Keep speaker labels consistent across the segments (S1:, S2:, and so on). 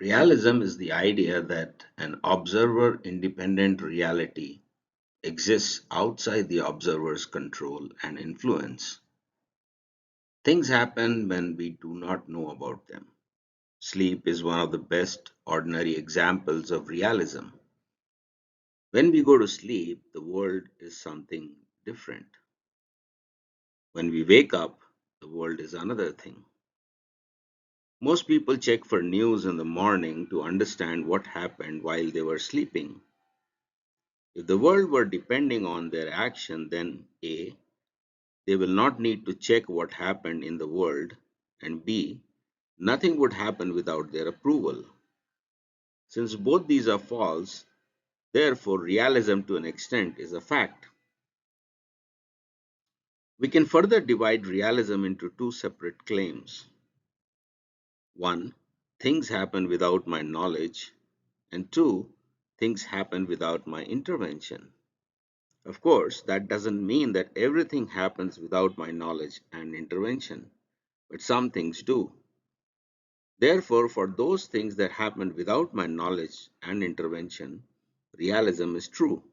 S1: Realism is the idea that an observer independent reality exists outside the observer's control and influence. Things happen when we do not know about them. Sleep is one of the best ordinary examples of realism. When we go to sleep, the world is something different. When we wake up, the world is another thing. Most people check for news in the morning to understand what happened while they were sleeping. If the world were depending on their action, then A, they will not need to check what happened in the world, and B, nothing would happen without their approval. Since both these are false, therefore realism to an extent is a fact. We can further divide realism into two separate claims. One, things happen without my knowledge, and two, things happen without my intervention. Of course, that doesn't mean that everything happens without my knowledge and intervention, but some things do. Therefore, for those things that happen without my knowledge and intervention, realism is true.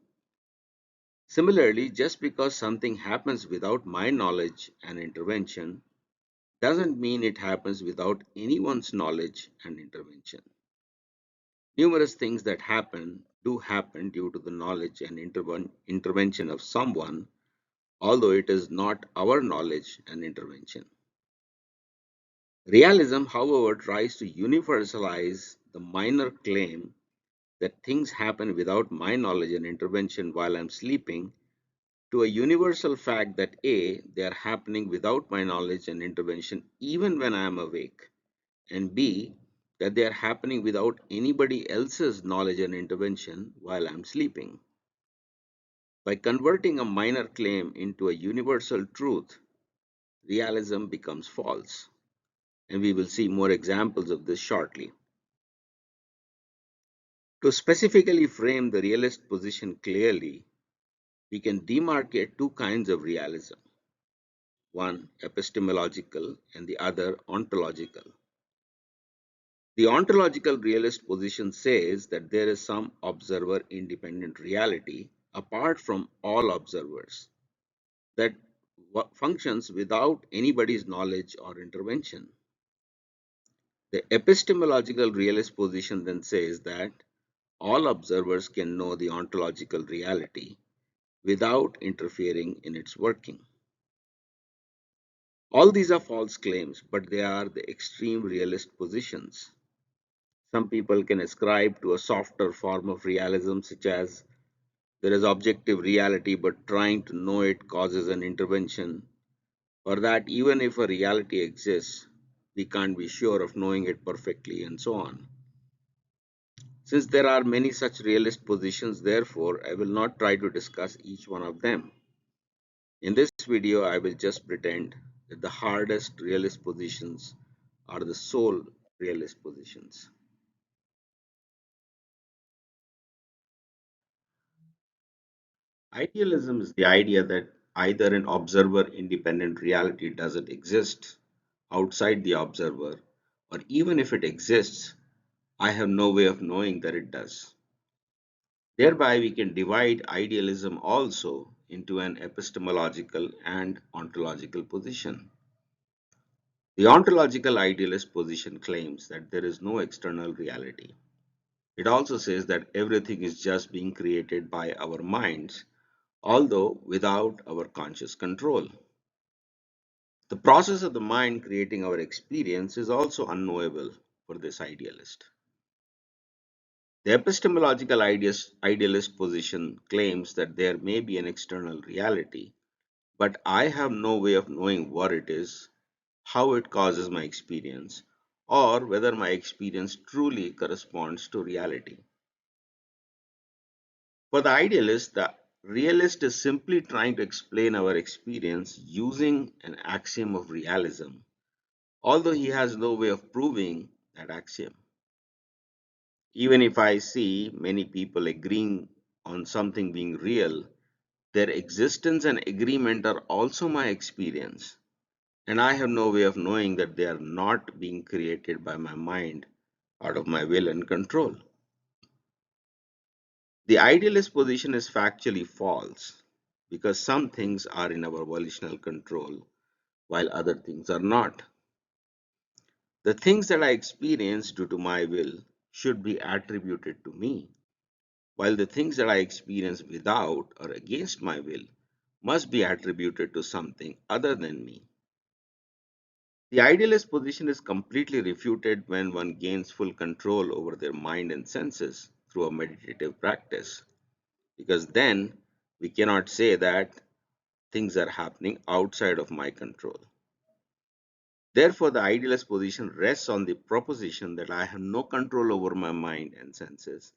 S1: Similarly, just because something happens without my knowledge and intervention doesn't mean it happens without anyone's knowledge and intervention. Numerous things that happen do happen due to the knowledge and intervention of someone, although it is not our knowledge and intervention. Realism, however, tries to universalize the minor claim that things happen without my knowledge and intervention while I'm sleeping to a universal fact that A, they are happening without my knowledge and intervention even when I am awake, and B, that they are happening without anybody else's knowledge and intervention while I'm sleeping. By converting a minor claim into a universal truth, realism becomes false, and we will see more examples of this shortly. To specifically frame the realist position clearly, we can demarcate two kinds of realism, one epistemological and the other ontological. The ontological realist position says that there is some observer independent reality apart from all observers that functions without anybody's knowledge or intervention. The epistemological realist position then says that all observers can know the ontological reality without interfering in its working. All these are false claims, but they are the extreme realist positions. Some people can ascribe to a softer form of realism, such as there is objective reality, but trying to know it causes an intervention, or that even if a reality exists, we can't be sure of knowing it perfectly, and so on. Since there are many such realist positions, therefore, I will not try to discuss each one of them. In this video, I will just pretend that the hardest realist positions are the sole realist positions. Idealism is the idea that either an observer independent reality doesn't exist outside the observer, or even if it exists, I have no way of knowing that it does. Thereby, we can divide idealism also into an epistemological and ontological position. The ontological idealist position claims that there is no external reality. It also says that everything is just being created by our minds, although without our conscious control. The process of the mind creating our experience is also unknowable for this idealist. The epistemological idealist position claims that there may be an external reality, but I have no way of knowing what it is, how it causes my experience, or whether my experience truly corresponds to reality. For the idealist, the realist is simply trying to explain our experience using an axiom of realism, although he has no way of proving that axiom. Even if I see many people agreeing on something being real, their existence and agreement are also my experience, and I have no way of knowing that they are not being created by my mind out of my will and control. The idealist position is factually false because some things are in our volitional control while other things are not. The things that I experience due to my will should be attributed to me, while the things that I experience without or against my will must be attributed to something other than me. The idealist position is completely refuted when one gains full control over their mind and senses through a meditative practice, because then we cannot say that things are happening outside of my control. Therefore, the idealist position rests on the proposition that I have no control over my mind and senses,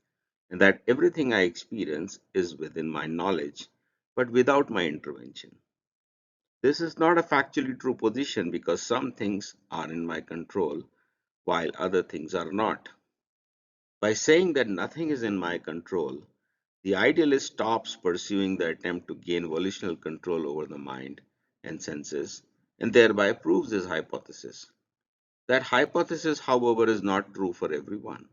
S1: and that everything I experience is within my knowledge, but without my intervention. This is not a factually true position because some things are in my control while other things are not. By saying that nothing is in my control, the idealist stops pursuing the attempt to gain volitional control over the mind and senses and thereby proves his hypothesis. That hypothesis, however, is not true for everyone.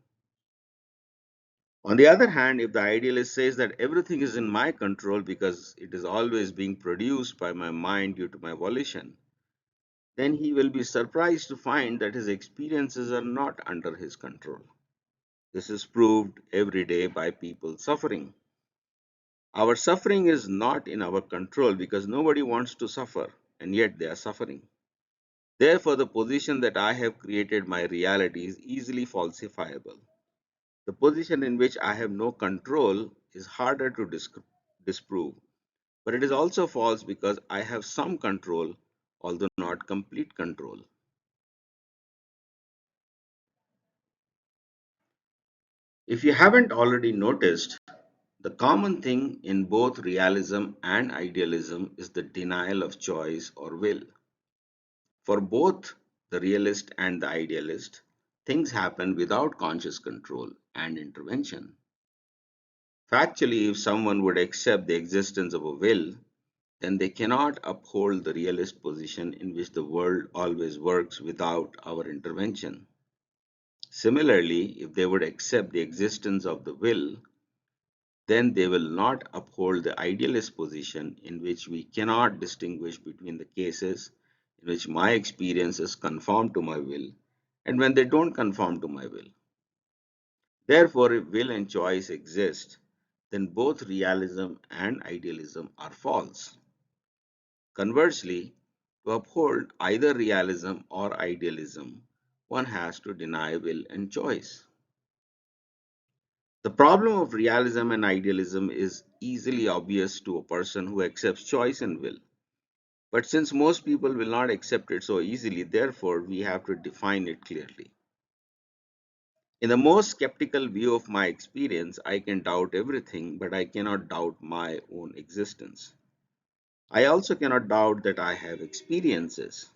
S1: On the other hand, if the idealist says that everything is in my control because it is always being produced by my mind due to my volition, then he will be surprised to find that his experiences are not under his control. This is proved every day by people suffering. Our suffering is not in our control because nobody wants to suffer, and yet they are suffering. Therefore, the position that I have created my reality is easily falsifiable. The position in which I have no control is harder to disprove, but it is also false because I have some control, although not complete control. If you haven't already noticed, the common thing in both realism and idealism is the denial of choice or will. For both the realist and the idealist, things happen without conscious control and intervention. Factually, if someone would accept the existence of a will, then they cannot uphold the realist position in which the world always works without our intervention. Similarly, if they would accept the existence of the will, then they will not uphold the idealist position in which we cannot distinguish between the cases in which my experiences conform to my will and when they don't conform to my will. Therefore, if will and choice exist, then both realism and idealism are false. Conversely, to uphold either realism or idealism, one has to deny will and choice. The problem of realism and idealism is easily obvious to a person who accepts choice and will. But since most people will not accept it so easily, therefore we have to define it clearly. In the most skeptical view of my experience, I can doubt everything, but I cannot doubt my own existence. I also cannot doubt that I have experiences.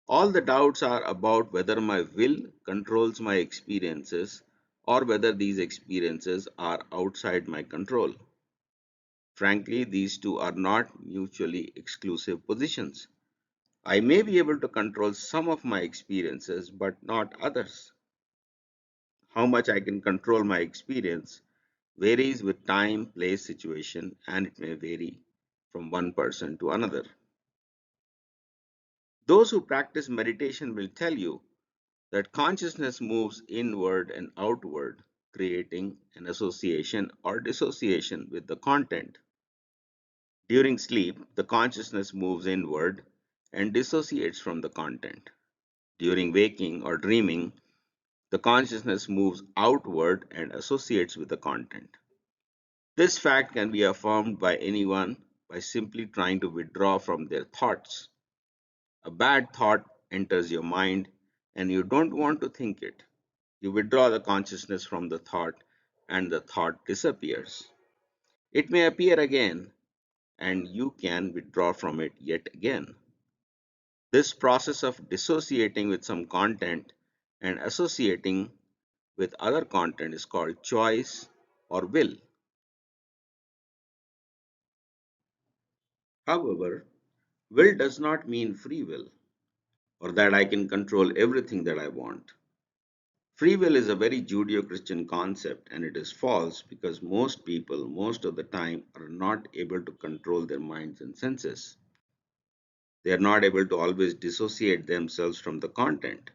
S1: All the doubts are about whether my will controls my experiences or whether these experiences are outside my control. Frankly, these two are not mutually exclusive positions. I may be able to control some of my experiences, but not others. How much I can control my experience varies with time, place, situation, and it may vary from one person to another. Those who practice meditation will tell you that consciousness moves inward and outward, creating an association or dissociation with the content. During sleep, the consciousness moves inward and dissociates from the content. During waking or dreaming, the consciousness moves outward and associates with the content. This fact can be affirmed by anyone by simply trying to withdraw from their thoughts. A bad thought enters your mind and you don't want to think it. You withdraw the consciousness from the thought and the thought disappears. It may appear again and you can withdraw from it yet again. This process of dissociating with some content and associating with other content is called choice or will. However, will does not mean free will or that I can control everything that I want. Free will is a very Judeo Christian concept, and it is false because most people, most of the time, are not able to control their minds and senses. They are not able to always dissociate themselves from the content.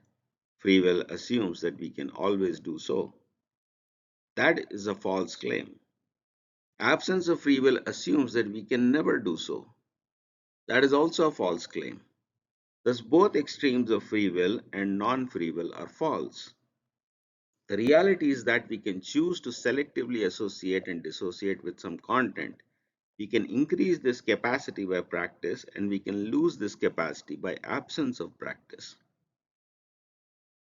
S1: Free will assumes that we can always do so. That is a false claim. Absence of free will assumes that we can never do so. That is also a false claim. Thus, both extremes of free will and non free will are false. The reality is that we can choose to selectively associate and dissociate with some content. We can increase this capacity by practice, and we can lose this capacity by absence of practice.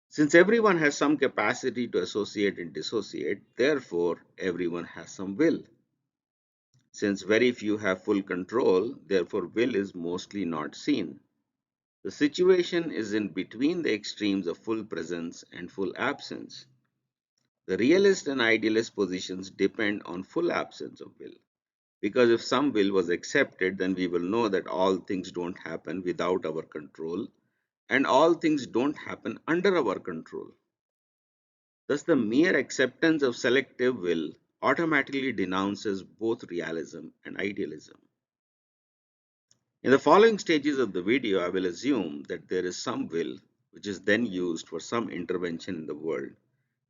S1: Since everyone has some capacity to associate and dissociate, therefore everyone has some will. Since very few have full control, therefore will is mostly not seen. The situation is in between the extremes of full presence and full absence. The realist and idealist positions depend on full absence of will. Because if some will was accepted, then we will know that all things don't happen without our control and all things don't happen under our control. Thus, the mere acceptance of selective will automatically denounces both realism and idealism. In the following stages of the video, I will assume that there is some will which is then used for some intervention in the world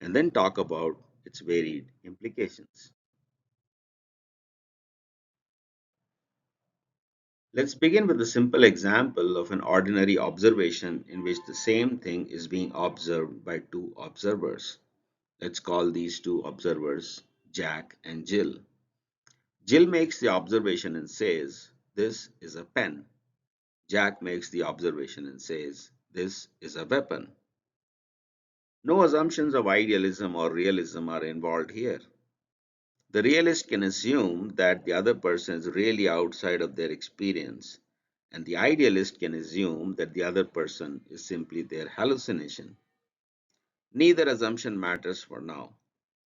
S1: and then talk about its varied implications. Let's begin with a simple example of an ordinary observation in which the same thing is being observed by two observers. Let's call these two observers Jack and Jill. Jill makes the observation and says, "This is a pen." Jack makes the observation and says, "This is a weapon." No assumptions of idealism or realism are involved here. The realist can assume that the other person is really outside of their experience, and the idealist can assume that the other person is simply their hallucination. Neither assumption matters for now.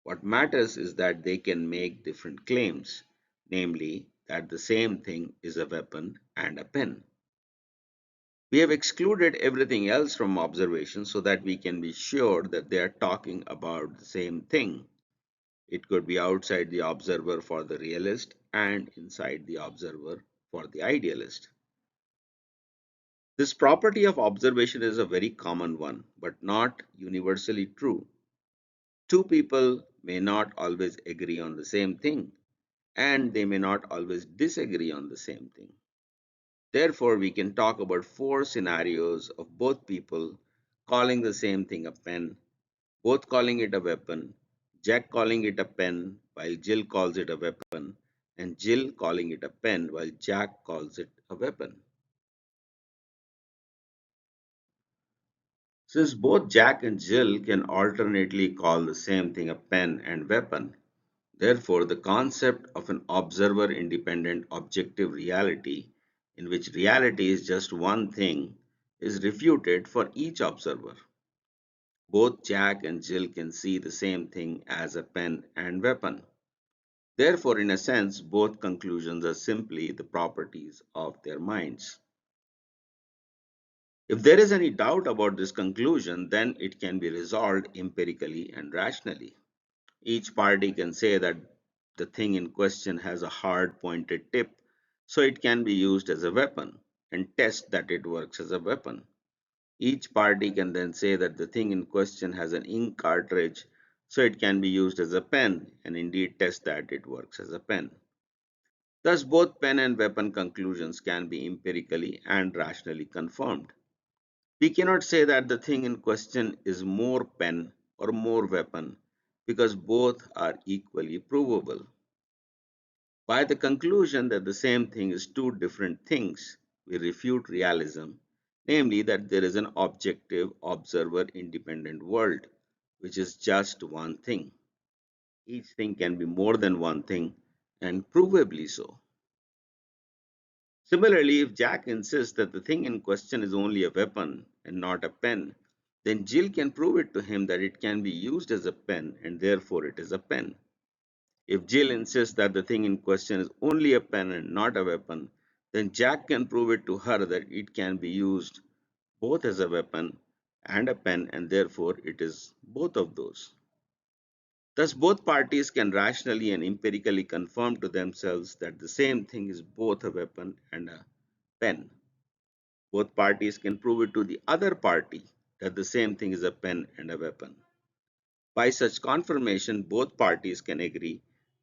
S1: What matters is that they can make different claims, namely that the same thing is a weapon and a pen. We have excluded everything else from observation so that we can be sure that they are talking about the same thing. It could be outside the observer for the realist and inside the observer for the idealist. This property of observation is a very common one, but not universally true. Two people may not always agree on the same thing, and they may not always disagree on the same thing. Therefore, we can talk about four scenarios of both people calling the same thing a pen, both calling it a weapon, Jack calling it a pen while Jill calls it a weapon, and Jill calling it a pen while Jack calls it a weapon. Since both Jack and Jill can alternately call the same thing a pen and weapon, therefore the concept of an observer independent objective reality, in which reality is just one thing, is refuted for each observer. Both Jack and Jill can see the same thing as a pen and weapon. Therefore, in a sense, both conclusions are simply the properties of their minds. If there is any doubt about this conclusion, then it can be resolved empirically and rationally. Each party can say that the thing in question has a hard pointed tip, so it can be used as a weapon, and test that it works as a weapon. Each party can then say that the thing in question has an ink cartridge, so it can be used as a pen, and indeed test that it works as a pen. Thus, both pen and weapon conclusions can be empirically and rationally confirmed. We cannot say that the thing in question is more pen or more weapon because both are equally provable. By the conclusion that the same thing is two different things, we refute realism, namely that there is an objective, observer independent world, which is just one thing. Each thing can be more than one thing, and provably so. Similarly, if Jack insists that the thing in question is only a weapon and not a pen, then Jill can prove it to him that it can be used as a pen and therefore it is a pen. If Jill insists that the thing in question is only a pen and not a weapon, then Jack can prove it to her that it can be used both as a weapon and a pen, and therefore it is both of those. Thus, both parties can rationally and empirically confirm to themselves that the same thing is both a weapon and a pen. Both parties can prove it to the other party that the same thing is a pen and a weapon. By such confirmation, both parties can agree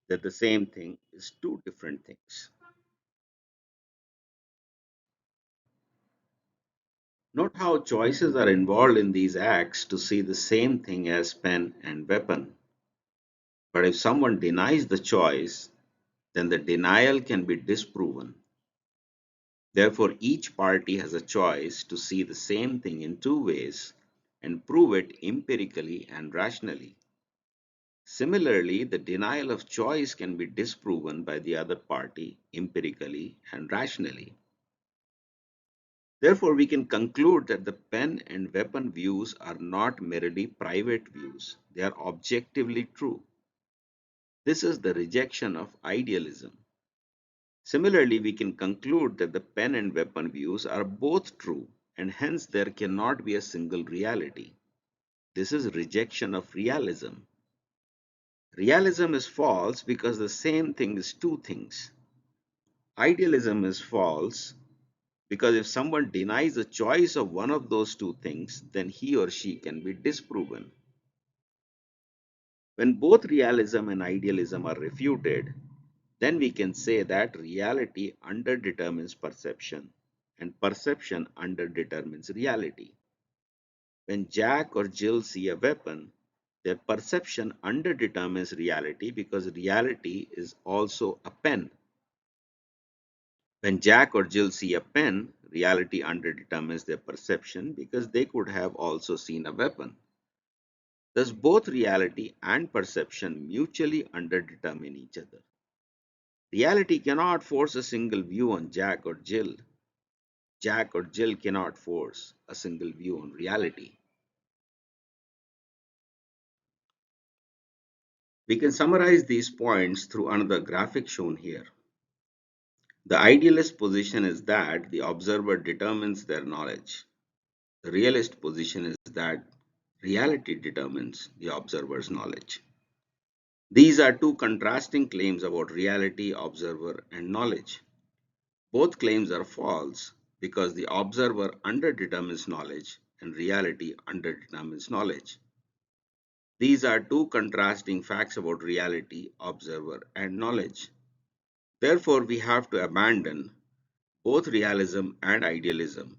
S1: that the same thing is two different things. Note how choices are involved in these acts to see the same thing as pen and weapon. But if someone denies the choice, then the denial can be disproven. Therefore, each party has a choice to see the same thing in two ways and prove it empirically and rationally. Similarly, the denial of choice can be disproven by the other party empirically and rationally. Therefore, we can conclude that the pen and weapon views are not merely private views, they are objectively true. This is the rejection of idealism. Similarly, we can conclude that the pen and weapon views are both true, and hence there cannot be a single reality. This is rejection of realism. Realism is false because the same thing is two things. Idealism is false because if someone denies the choice of one of those two things, then he or she can be disproven. When both realism and idealism are refuted, then we can say that reality underdetermines perception and perception underdetermines reality. When Jack or Jill see a weapon, their perception underdetermines reality because reality is also a pen. When Jack or Jill see a pen, reality underdetermines their perception because they could have also seen a weapon. Thus, both reality and perception mutually underdetermine each other. Reality cannot force a single view on Jack or Jill. Jack or Jill cannot force a single view on reality. We can summarize these points through another graphic shown here. The idealist position is that the observer determines their knowledge. The realist position is that reality determines the observer's knowledge. These are two contrasting claims about reality, observer, and knowledge. Both claims are false because the observer underdetermines knowledge and reality underdetermines knowledge. These are two contrasting facts about reality, observer, and knowledge. Therefore, we have to abandon both realism and idealism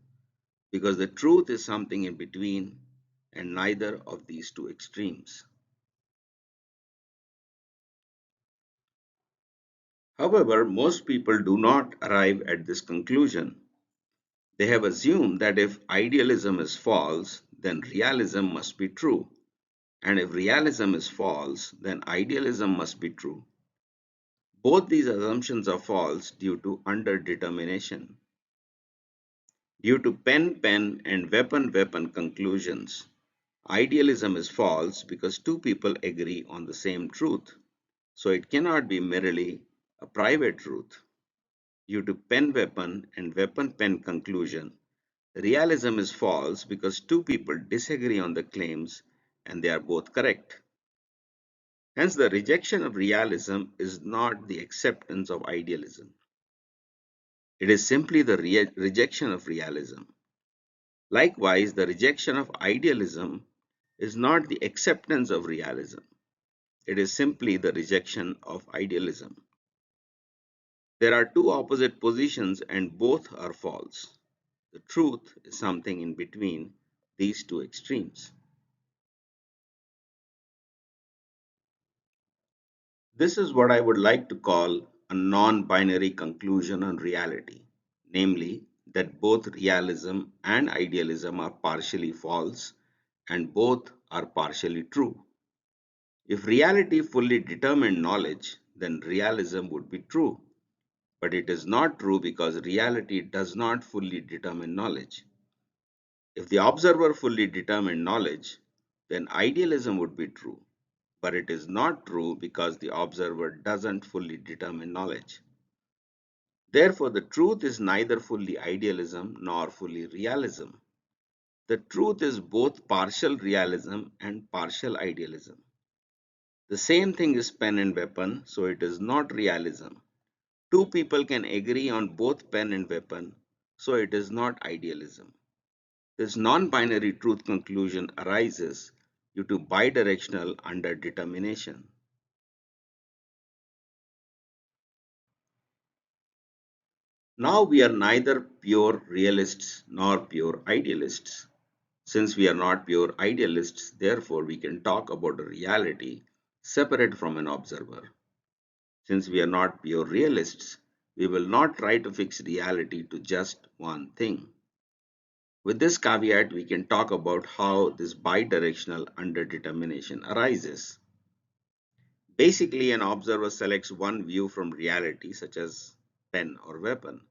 S1: because the truth is something in between and neither of these two extremes. However, most people do not arrive at this conclusion. They have assumed that if idealism is false, then realism must be true. And if realism is false, then idealism must be true. Both these assumptions are false due to underdetermination. Due to pen-pen and weapon-weapon conclusions, idealism is false because two people agree on the same truth. So it cannot be merely a private truth. Due to pen-weapon and weapon-pen conclusion, realism is false because two people disagree on the claims and they are both correct. Hence, the rejection of realism is not the acceptance of idealism. It is simply the rejection of realism. Likewise, the rejection of idealism is not the acceptance of realism. It is simply the rejection of idealism. There are two opposite positions and both are false. The truth is something in between these two extremes. This is what I would like to call a non-binary conclusion on reality, namely that both realism and idealism are partially false and both are partially true. If reality fully determined knowledge, then realism would be true. But it is not true because reality does not fully determine knowledge. If the observer fully determined knowledge, then idealism would be true. But it is not true because the observer doesn't fully determine knowledge. Therefore, the truth is neither fully idealism nor fully realism. The truth is both partial realism and partial idealism. The same thing is pen and weapon, so it is not realism. Two people can agree on both pen and weapon, so it is not idealism. This non binary truth conclusion arises due to bidirectional underdetermination. Now we are neither pure realists nor pure idealists. Since we are not pure idealists, therefore we can talk about a reality separate from an observer. Since we are not pure realists, we will not try to fix reality to just one thing. With this caveat, we can talk about how this bidirectional underdetermination arises. Basically, an observer selects one view from reality, such as pen or weapon.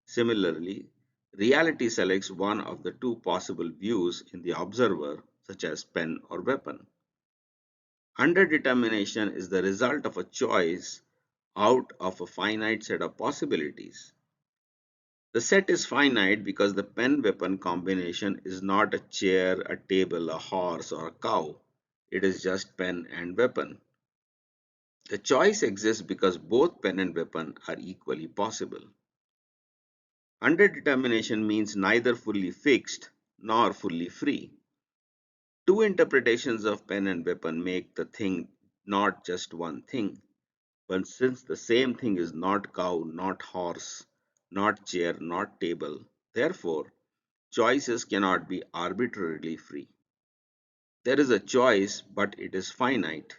S1: Similarly, reality selects one of the two possible views in the observer, such as pen or weapon. Underdetermination is the result of a choice out of a finite set of possibilities. The set is finite because the pen weapon combination is not a chair, a table, a horse, or a cow. It is just pen and weapon. The choice exists because both pen and weapon are equally possible. Underdetermination means neither fully fixed nor fully free. Two interpretations of pen and weapon make the thing not just one thing, but since the same thing is not cow, not horse, not chair, not table, therefore, choices cannot be arbitrarily free. There is a choice, but it is finite.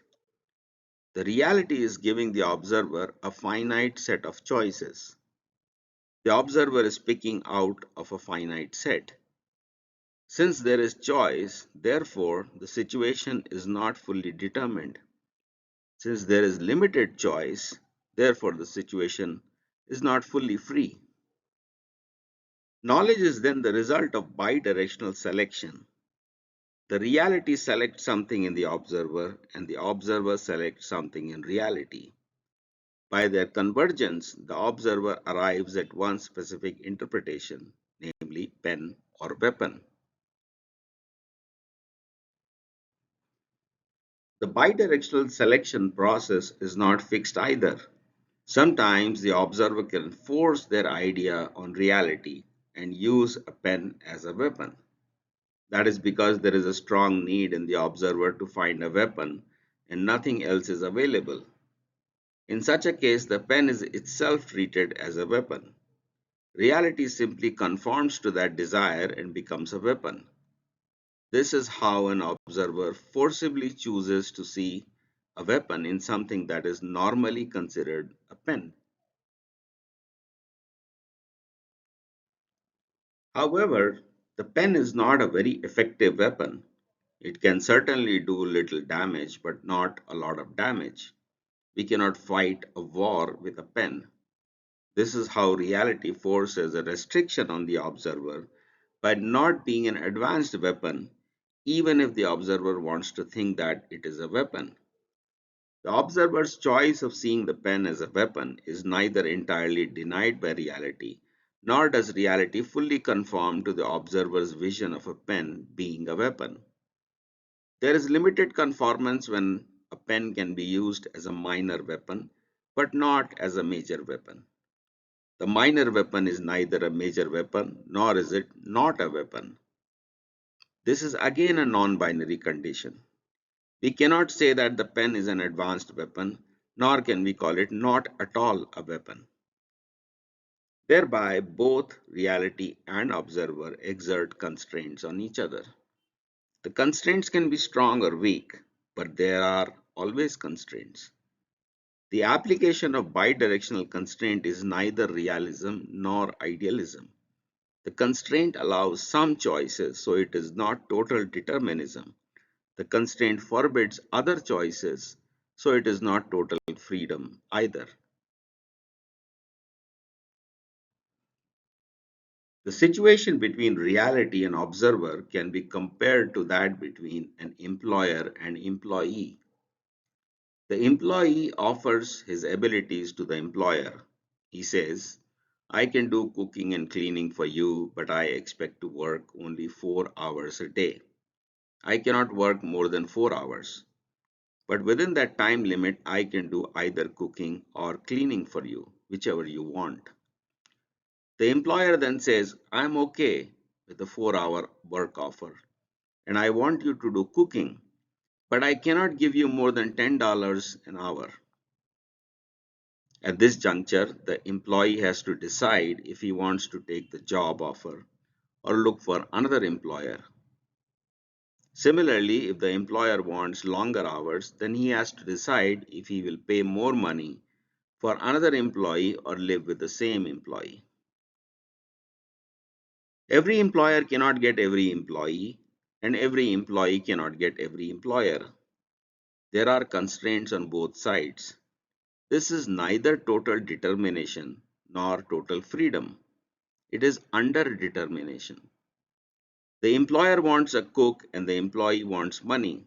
S1: The reality is giving the observer a finite set of choices. The observer is picking out of a finite set. Since there is choice, therefore, the situation is not fully determined. Since there is limited choice, therefore, the situation is not fully free. Knowledge is then the result of bidirectional selection. The reality selects something in the observer, and the observer selects something in reality. By their convergence, the observer arrives at one specific interpretation, namely pen or weapon. The bidirectional selection process is not fixed either. Sometimes the observer can force their idea on reality and use a pen as a weapon. That is because there is a strong need in the observer to find a weapon and nothing else is available. In such a case, the pen is itself treated as a weapon. Reality simply conforms to that desire and becomes a weapon. This is how an observer forcibly chooses to see a weapon in something that is normally considered a pen. However, the pen is not a very effective weapon. It can certainly do little damage, but not a lot of damage. We cannot fight a war with a pen. This is how reality forces a restriction on the observer by not being an advanced weapon, even if the observer wants to think that it is a weapon. The observer's choice of seeing the pen as a weapon is neither entirely denied by reality, nor does reality fully conform to the observer's vision of a pen being a weapon. There is limited conformance when a pen can be used as a minor weapon, but not as a major weapon. The minor weapon is neither a major weapon nor is it not a weapon. This is again a non binary condition. We cannot say that the pen is an advanced weapon, nor can we call it not at all a weapon. Thereby, both reality and observer exert constraints on each other. The constraints can be strong or weak, but there are always constraints. The application of bidirectional constraint is neither realism nor idealism. The constraint allows some choices, so it is not total determinism. The constraint forbids other choices, so it is not total freedom either. The situation between reality and observer can be compared to that between an employer and employee. The employee offers his abilities to the employer. He says, I can do cooking and cleaning for you, but I expect to work only 4 hours a day. I cannot work more than 4 hours. But within that time limit, I can do either cooking or cleaning for you, whichever you want. The employer then says, I'm okay with the 4 hour work offer and I want you to do cooking, but I cannot give you more than $10 an hour. At this juncture, the employee has to decide if he wants to take the job offer or look for another employer. Similarly, if the employer wants longer hours, then he has to decide if he will pay more money for another employee or live with the same employee. Every employer cannot get every employee, and every employee cannot get every employer. There are constraints on both sides. This is neither total determination nor total freedom. It is underdetermination. The employer wants a cook and the employee wants money.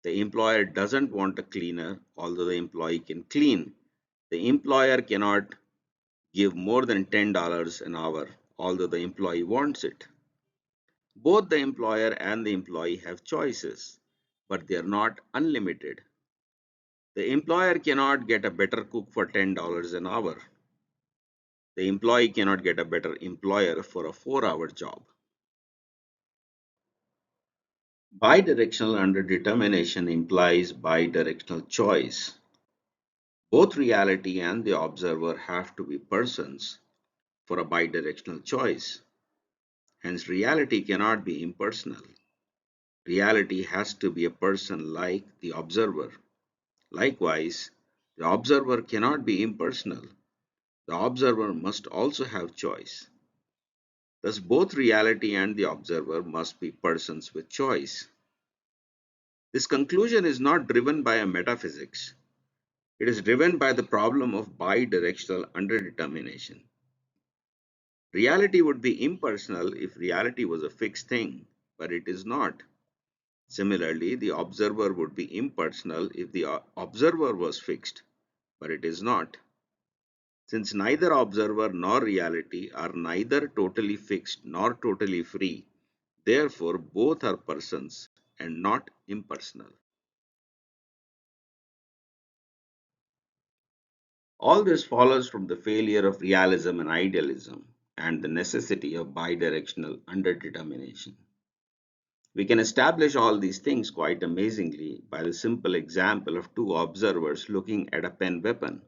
S1: The employer doesn't want a cleaner, although the employee can clean. The employer cannot give more than $10 an hour, although the employee wants it. Both the employer and the employee have choices, but they are not unlimited. The employer cannot get a better cook for $10 an hour. The employee cannot get a better employer for a 4 hour job. Bidirectional underdetermination implies bidirectional choice. Both reality and the observer have to be persons for a bidirectional choice. Hence, reality cannot be impersonal. Reality has to be a person like the observer. Likewise, the observer cannot be impersonal. The observer must also have choice. Thus, both reality and the observer must be persons with choice. This conclusion is not driven by a metaphysics. It is driven by the problem of bidirectional underdetermination. Reality would be impersonal if reality was a fixed thing, but it is not. Similarly, the observer would be impersonal if the observer was fixed, but it is not. Since neither observer nor reality are neither totally fixed nor totally free, therefore both are persons and not impersonal. All this follows from the failure of realism and idealism and the necessity of bidirectional underdetermination. We can establish all these things quite amazingly by the simple example of two observers looking at a pen weapon.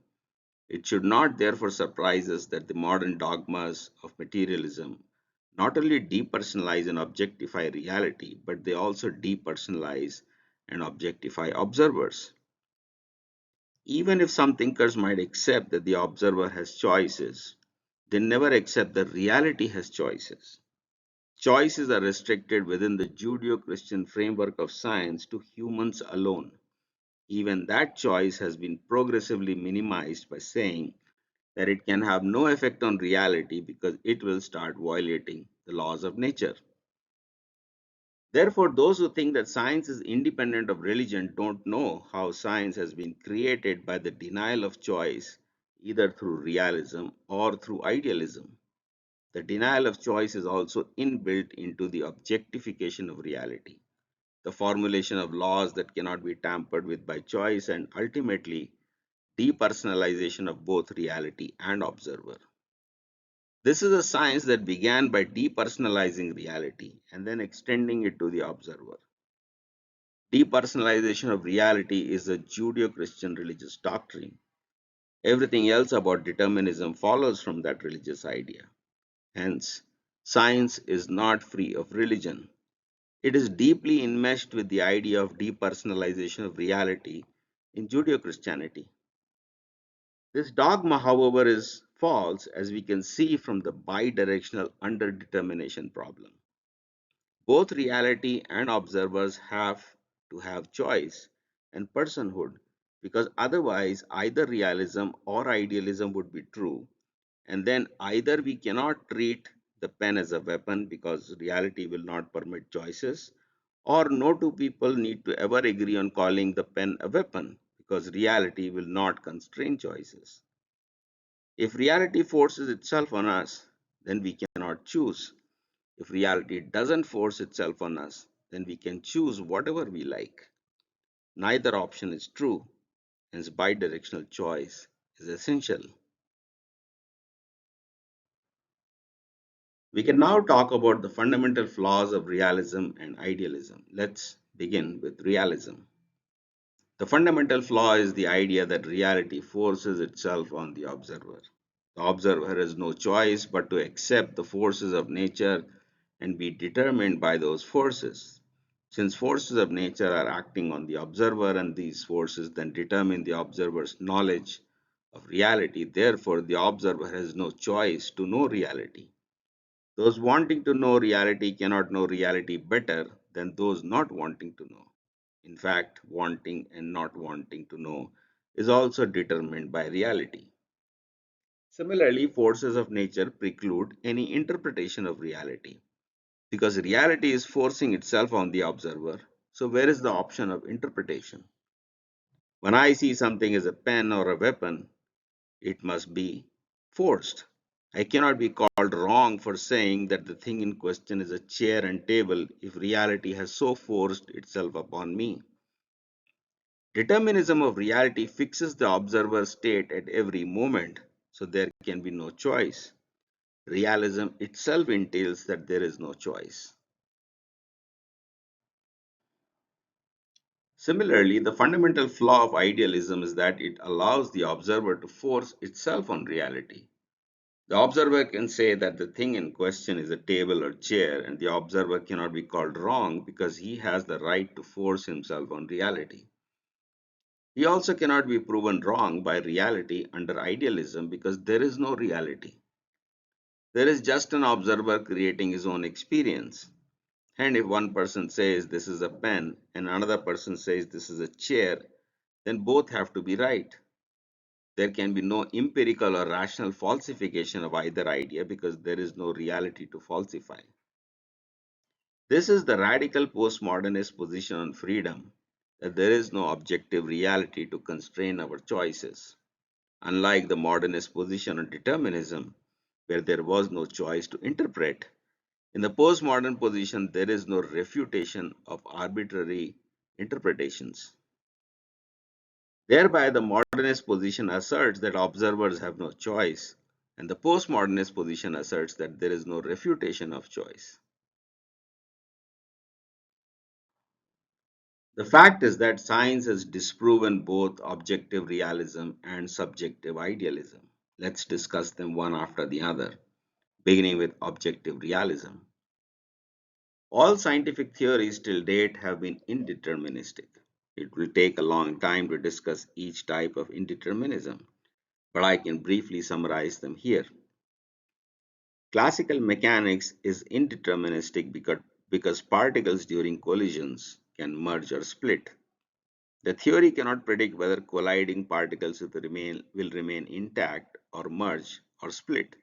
S1: It should not therefore surprise us that the modern dogmas of materialism not only depersonalize and objectify reality, but they also depersonalize and objectify observers. Even if some thinkers might accept that the observer has choices, they never accept that reality has choices. Choices are restricted within the Judeo Christian framework of science to humans alone. Even that choice has been progressively minimized by saying that it can have no effect on reality because it will start violating the laws of nature. Therefore, those who think that science is independent of religion don't know how science has been created by the denial of choice, either through realism or through idealism. The denial of choice is also inbuilt into the objectification of reality, the formulation of laws that cannot be tampered with by choice, and ultimately, depersonalization of both reality and observer. This is a science that began by depersonalizing reality and then extending it to the observer. Depersonalization of reality is a Judeo Christian religious doctrine. Everything else about determinism follows from that religious idea. Hence, science is not free of religion. It is deeply enmeshed with the idea of depersonalization of reality in Judeo Christianity. This dogma, however, is false as we can see from the bidirectional underdetermination problem. Both reality and observers have to have choice and personhood because otherwise either realism or idealism would be true, and then either we cannot treat the pen as a weapon because reality will not permit choices, or no two people need to ever agree on calling the pen a weapon because reality will not constrain choices. If reality forces itself on us, then we cannot choose. If reality doesn't force itself on us, then we can choose whatever we like. Neither option is true, hence bidirectional choice is essential. We can now talk about the fundamental flaws of realism and idealism. Let's begin with realism. The fundamental flaw is the idea that reality forces itself on the observer. The observer has no choice but to accept the forces of nature and be determined by those forces. Since forces of nature are acting on the observer and these forces then determine the observer's knowledge of reality, therefore the observer has no choice to know reality. Those wanting to know reality cannot know reality better than those not wanting to know. In fact, wanting and not wanting to know is also determined by reality. Similarly, forces of nature preclude any interpretation of reality because reality is forcing itself on the observer. So, where is the option of interpretation? When I see something as a pen or a weapon, it must be forced. I cannot be called wrong for saying that the thing in question is a chair and table if reality has so forced itself upon me. Determinism of reality fixes the observer's state at every moment, so there can be no choice. Realism itself entails that there is no choice. Similarly, the fundamental flaw of idealism is that it allows the observer to force itself on reality. The observer can say that the thing in question is a table or chair, and the observer cannot be called wrong because he has the right to force himself on reality. He also cannot be proven wrong by reality under idealism because there is no reality. There is just an observer creating his own experience. And if one person says this is a pen and another person says this is a chair, then both have to be right. There can be no empirical or rational falsification of either idea because there is no reality to falsify. This is the radical postmodernist position on freedom, that there is no objective reality to constrain our choices. Unlike the modernist position on determinism, where there was no choice to interpret, in the postmodern position there is no refutation of arbitrary interpretations. Thereby, the modernist position asserts that observers have no choice, and the postmodernist position asserts that there is no refutation of choice. The fact is that science has disproven both objective realism and subjective idealism. Let's discuss them one after the other, beginning with objective realism. All scientific theories till date have been indeterministic. It will take a long time to discuss each type of indeterminism, but I can briefly summarize them here. Classical mechanics is indeterministic because particles during collisions can merge or split. The theory cannot predict whether colliding particles will remain intact or merge or split.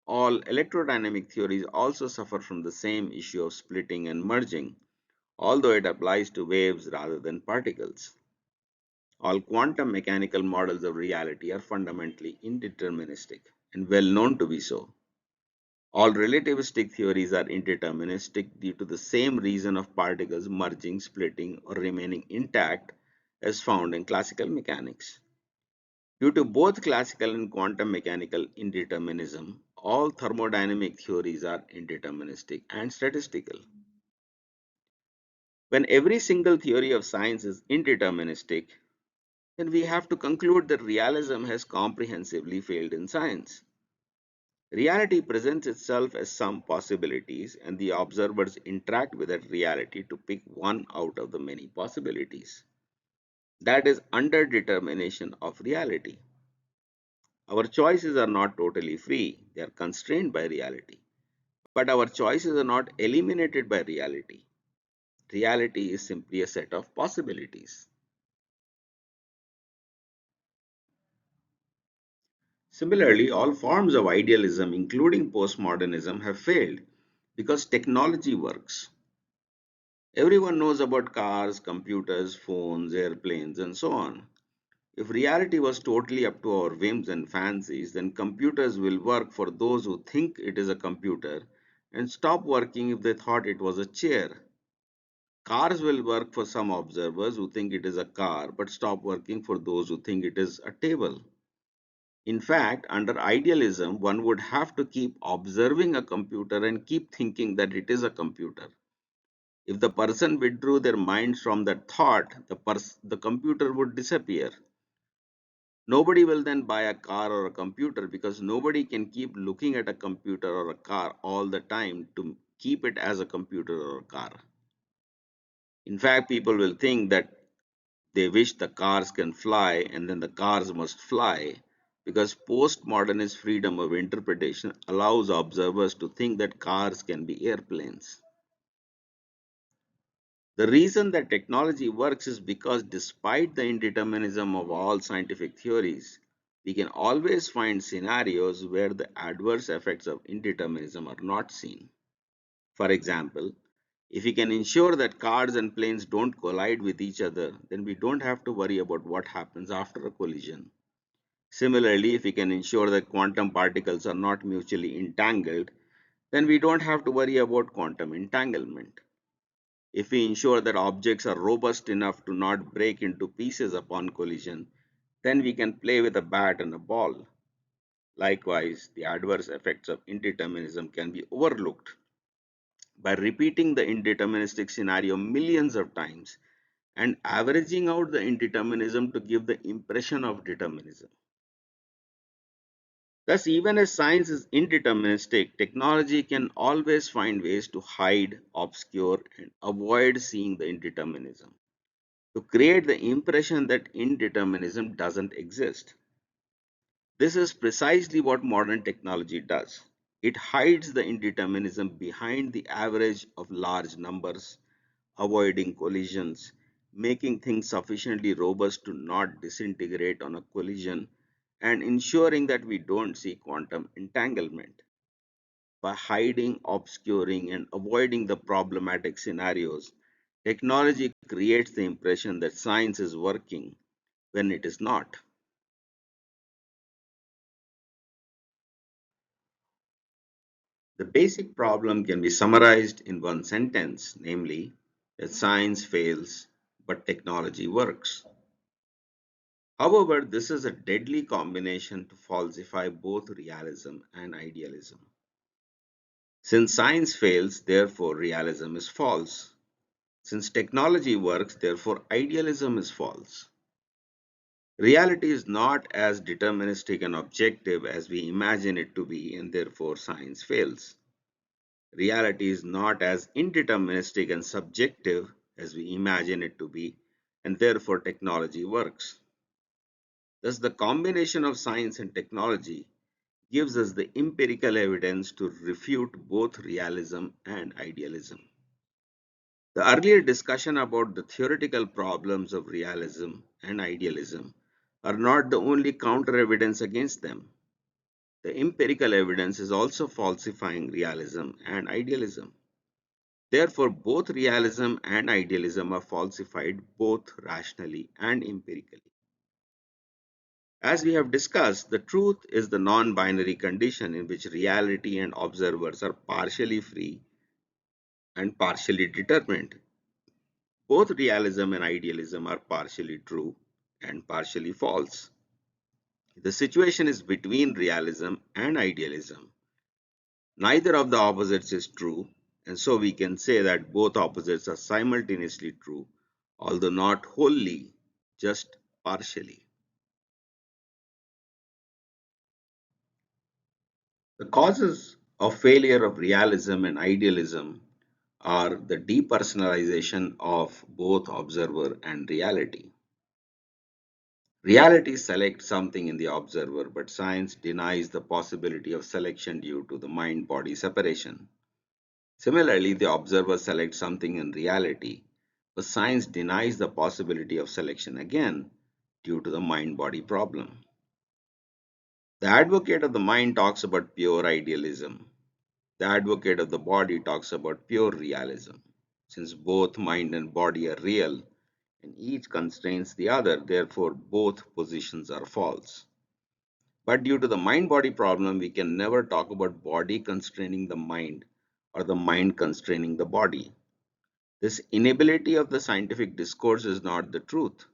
S1: All electrodynamic theories also suffer from the same issue of splitting and merging, although it applies to waves rather than particles. All quantum mechanical models of reality are fundamentally indeterministic and well known to be so. All relativistic theories are indeterministic due to the same reason of particles merging, splitting, or remaining intact as found in classical mechanics. Due to both classical and quantum mechanical indeterminism, all thermodynamic theories are indeterministic and statistical. When every single theory of science is indeterministic, then we have to conclude that realism has comprehensively failed in science. Reality presents itself as some possibilities, and the observers interact with that reality to pick one out of the many possibilities. That is underdetermination of reality. Our choices are not totally free, they are constrained by reality. But our choices are not eliminated by reality. Reality is simply a set of possibilities. Similarly, all forms of idealism, including postmodernism, have failed because technology works. Everyone knows about cars, computers, phones, airplanes, and so on. If reality was totally up to our whims and fancies, then computers will work for those who think it is a computer and stop working if they thought it was a chair. Cars will work for some observers who think it is a car but stop working for those who think it is a table. In fact, under idealism, one would have to keep observing a computer and keep thinking that it is a computer. If the person withdrew their minds from that thought, the computer would disappear. Nobody will then buy a car or a computer because nobody can keep looking at a computer or a car all the time to keep it as a computer or a car. In fact, people will think that they wish the cars can fly and then the cars must fly because postmodernist freedom of interpretation allows observers to think that cars can be airplanes. The reason that technology works is because despite the indeterminism of all scientific theories, we can always find scenarios where the adverse effects of indeterminism are not seen. For example, if we can ensure that cars and planes don't collide with each other, then we don't have to worry about what happens after a collision. Similarly, if we can ensure that quantum particles are not mutually entangled, then we don't have to worry about quantum entanglement. If we ensure that objects are robust enough to not break into pieces upon collision, then we can play with a bat and a ball. Likewise, the adverse effects of indeterminism can be overlooked by repeating the indeterministic scenario millions of times and averaging out the indeterminism to give the impression of determinism. Thus, even as science is indeterministic, technology can always find ways to hide, obscure, and avoid seeing the indeterminism, to create the impression that indeterminism doesn't exist. This is precisely what modern technology does. It hides the indeterminism behind the average of large numbers, avoiding collisions, making things sufficiently robust to not disintegrate on a collision, and ensuring that we don't see quantum entanglement. By hiding, obscuring, and avoiding the problematic scenarios, technology creates the impression that science is working when it is not. The basic problem can be summarized in one sentence, namely, that science fails but technology works. However, this is a deadly combination to falsify both realism and idealism. Since science fails, therefore realism is false. Since technology works, therefore idealism is false. Reality is not as deterministic and objective as we imagine it to be, and therefore science fails. Reality is not as indeterministic and subjective as we imagine it to be, and therefore technology works. Thus, the combination of science and technology gives us the empirical evidence to refute both realism and idealism. The earlier discussion about the theoretical problems of realism and idealism are not the only counter evidence against them. The empirical evidence is also falsifying realism and idealism. Therefore, both realism and idealism are falsified both rationally and empirically. As we have discussed, the truth is the non binary condition in which reality and observers are partially free and partially determined. Both realism and idealism are partially true and partially false. The situation is between realism and idealism. Neither of the opposites is true, and so we can say that both opposites are simultaneously true, although not wholly, just partially. The causes of failure of realism and idealism are the depersonalization of both observer and reality. Reality selects something in the observer, but science denies the possibility of selection due to the mind body separation. Similarly, the observer selects something in reality, but science denies the possibility of selection again due to the mind body problem. The advocate of the mind talks about pure idealism. The advocate of the body talks about pure realism. Since both mind and body are real, and each constrains the other, therefore, both positions are false. But due to the mind body problem, we can never talk about body constraining the mind or the mind constraining the body. This inability of the scientific discourse is not the truth.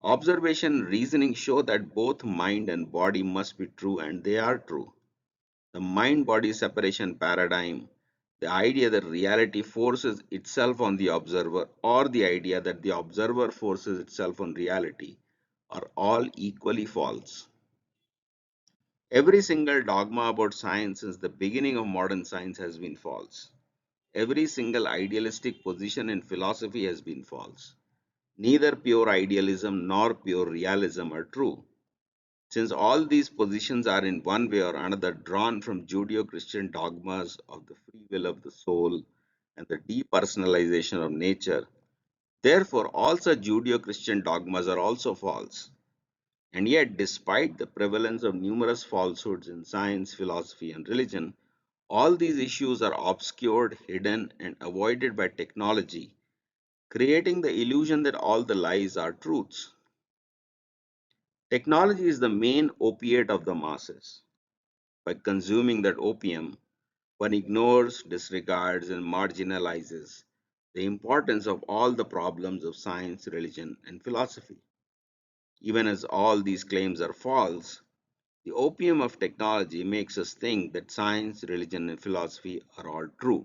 S1: Observation and reasoning show that both mind and body must be true, and they are true. The mind body separation paradigm, the idea that reality forces itself on the observer, or the idea that the observer forces itself on reality, are all equally false. Every single dogma about science since the beginning of modern science has been false. Every single idealistic position in philosophy has been false. Neither pure idealism nor pure realism are true. Since all these positions are in one way or another drawn from Judeo Christian dogmas of the free will of the soul and the depersonalization of nature, therefore all such Judeo Christian dogmas are also false. And yet, despite the prevalence of numerous falsehoods in science, philosophy, and religion, all these issues are obscured, hidden, and avoided by technology, creating the illusion that all the lies are truths. Technology is the main opiate of the masses. By consuming that opium, one ignores, disregards, and marginalizes the importance of all the problems of science, religion, and philosophy. Even as all these claims are false, the opium of technology makes us think that science, religion, and philosophy are all true.